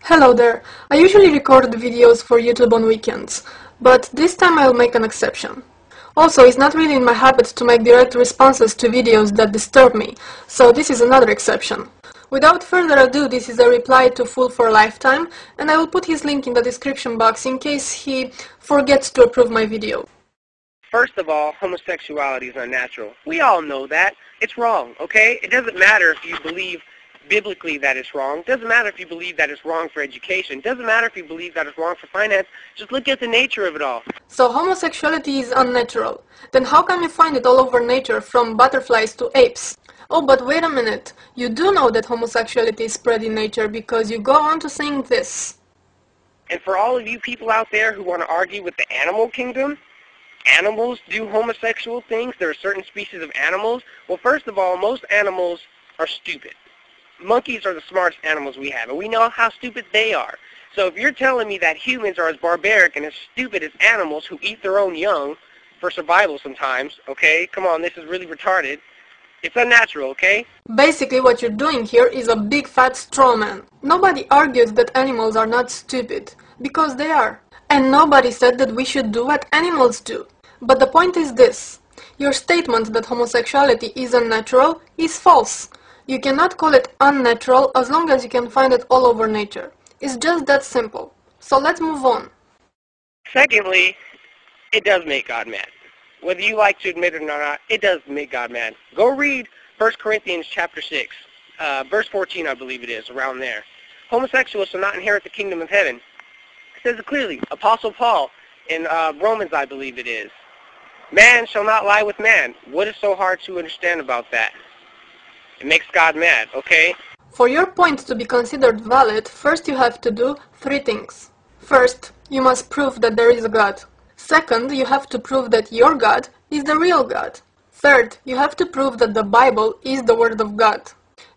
Hello there! I usually record videos for YouTube on weekends, but this time I'll make an exception. Also, it's not really in my habit to make direct responses to videos that disturb me, so this is another exception. Without further ado, this is a reply to Fool for Lifetime, and I will put his link in the description box in case he forgets to approve my video. First of all, homosexuality is unnatural. We all know that. It's wrong, okay? It doesn't matter if you believe biblically that it's wrong. It doesn't matter if you believe that it's wrong for education. It doesn't matter if you believe that it's wrong for finance. Just look at the nature of it all. So homosexuality is unnatural. Then how come you find it all over nature, from butterflies to apes? Oh, but wait a minute. You do know that homosexuality is spread in nature because you go on to saying this. And for all of you people out there who want to argue with the animal kingdom, animals do homosexual things. There are certain species of animals. Well, first of all, most animals are stupid. Monkeys are the smartest animals we have, and we know how stupid they are. So if you're telling me that humans are as barbaric and as stupid as animals who eat their own young for survival sometimes, okay? Come on, this is really retarded. It's unnatural, okay? Basically, what you're doing here is a big fat straw man. Nobody argued that animals are not stupid, because they are. And nobody said that we should do what animals do. But the point is this. Your statement that homosexuality is unnatural is false. You cannot call it unnatural as long as you can find it all over nature. It's just that simple. So let's move on. Secondly, it does make God mad. Whether you like to admit it or not, it does make God mad. Go read 1 Corinthians chapter 6, verse 14, I believe it is, around there. Homosexuals shall not inherit the kingdom of heaven. It says it clearly. Apostle Paul in Romans, I believe it is. Man shall not lie with man. What is so hard to understand about that? It makes God mad, okay? For your point to be considered valid, first you have to do three things. First, you must prove that there is a God. Second, you have to prove that your God is the real God. Third, you have to prove that the Bible is the Word of God.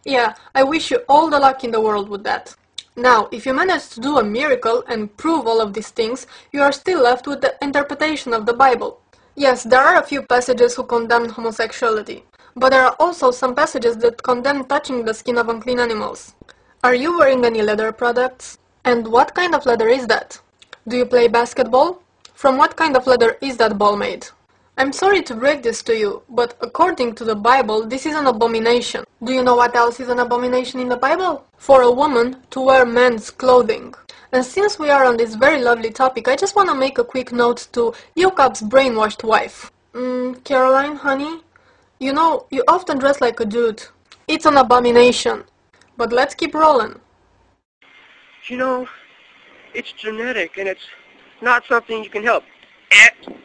Yeah, I wish you all the luck in the world with that. Now, if you manage to do a miracle and prove all of these things, you are still left with the interpretation of the Bible. Yes, there are a few passages who condemn homosexuality. But there are also some passages that condemn touching the skin of unclean animals. Are you wearing any leather products? And what kind of leather is that? Do you play basketball? From what kind of leather is that ball made? I'm sorry to break this to you, but according to the Bible, this is an abomination. Do you know what else is an abomination in the Bible? For a woman to wear men's clothing. And since we are on this very lovely topic, I just want to make a quick note to Yokap's brainwashed wife. Caroline, honey? You know, you often dress like a dude. It's an abomination. But let's keep rolling. You know, it's genetic, and it's not something you can help.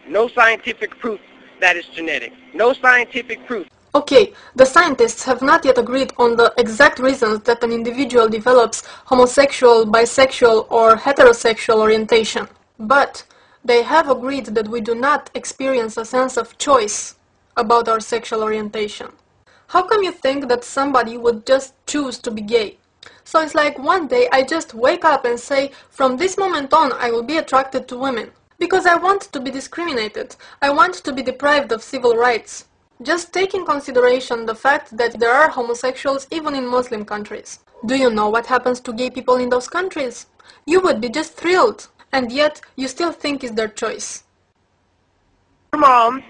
No scientific proof that it's genetic. No scientific proof. Okay, the scientists have not yet agreed on the exact reasons that an individual develops homosexual, bisexual, or heterosexual orientation. But they have agreed that we do not experience a sense of choice about our sexual orientation. How come you think that somebody would just choose to be gay? So it's like one day I just wake up and say, from this moment on I will be attracted to women. Because I want to be discriminated. I want to be deprived of civil rights. Just take in consideration the fact that there are homosexuals even in Muslim countries. Do you know what happens to gay people in those countries? You would be just thrilled. And yet you still think it's their choice. Your mom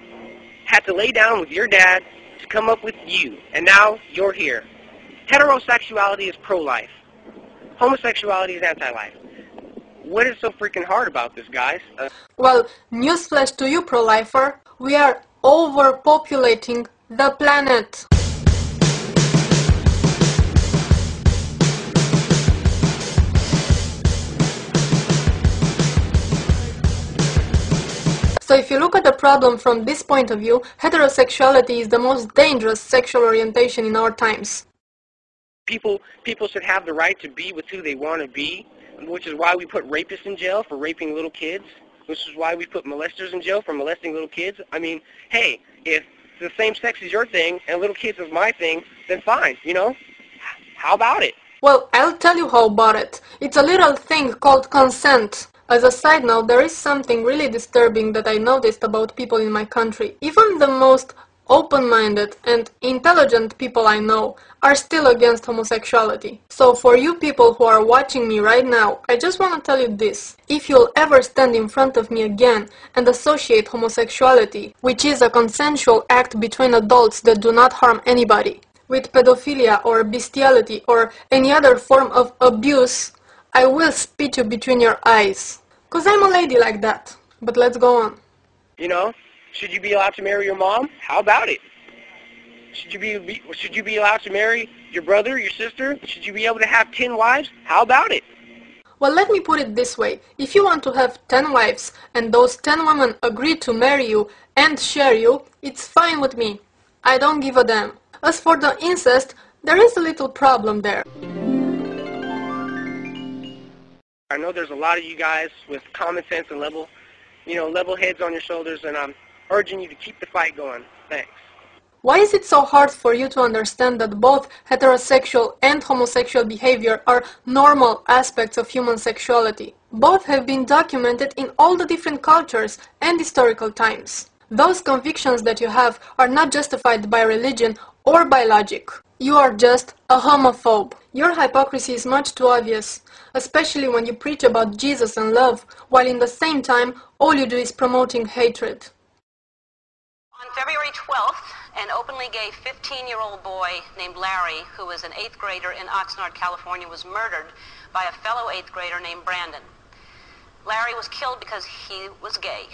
had to lay down with your dad to come up with you, and now you're here. Heterosexuality is pro-life. Homosexuality is anti-life. What is so freaking hard about this, guys? Well, newsflash to you, pro-lifer. We are overpopulating the planet. So if you look at the problem from this point of view, heterosexuality is the most dangerous sexual orientation in our times. People should have the right to be with who they want to be, which is why we put rapists in jail for raping little kids, which is why we put molesters in jail for molesting little kids. I mean, hey, if the same sex is your thing and little kids is my thing, then fine, you know? How about it? Well, I'll tell you how about it. It's a little thing called consent. As a side note, there is something really disturbing that I noticed about people in my country. Even the most open-minded, and intelligent people I know are still against homosexuality. So for you people who are watching me right now, I just want to tell you this. If you'll ever stand in front of me again and associate homosexuality, which is a consensual act between adults that do not harm anybody, with pedophilia or bestiality or any other form of abuse, I will spit you between your eyes. 'Cause I'm a lady like that. But let's go on. You know, should you be allowed to marry your mom? How about it? Should you be allowed to marry your brother, your sister? Should you be able to have 10 wives? How about it? Well, let me put it this way. If you want to have 10 wives and those 10 women agree to marry you and share you, it's fine with me. I don't give a damn. As for the incest, there is a little problem there. I know there's a lot of you guys with common sense and level heads on your shoulders, and I'm urging you to keep the fight going. Thanks. Why is it so hard for you to understand that both heterosexual and homosexual behavior are normal aspects of human sexuality? Both have been documented in all the different cultures and historical times. Those convictions that you have are not justified by religion or by logic. You are just a homophobe. Your hypocrisy is much too obvious, especially when you preach about Jesus and love, while in the same time, all you do is promoting hatred. On February 12th, an openly gay 15-year-old boy named Larry, who was an 8th grader in Oxnard, California, was murdered by a fellow 8th grader named Brandon. Larry was killed because he was gay.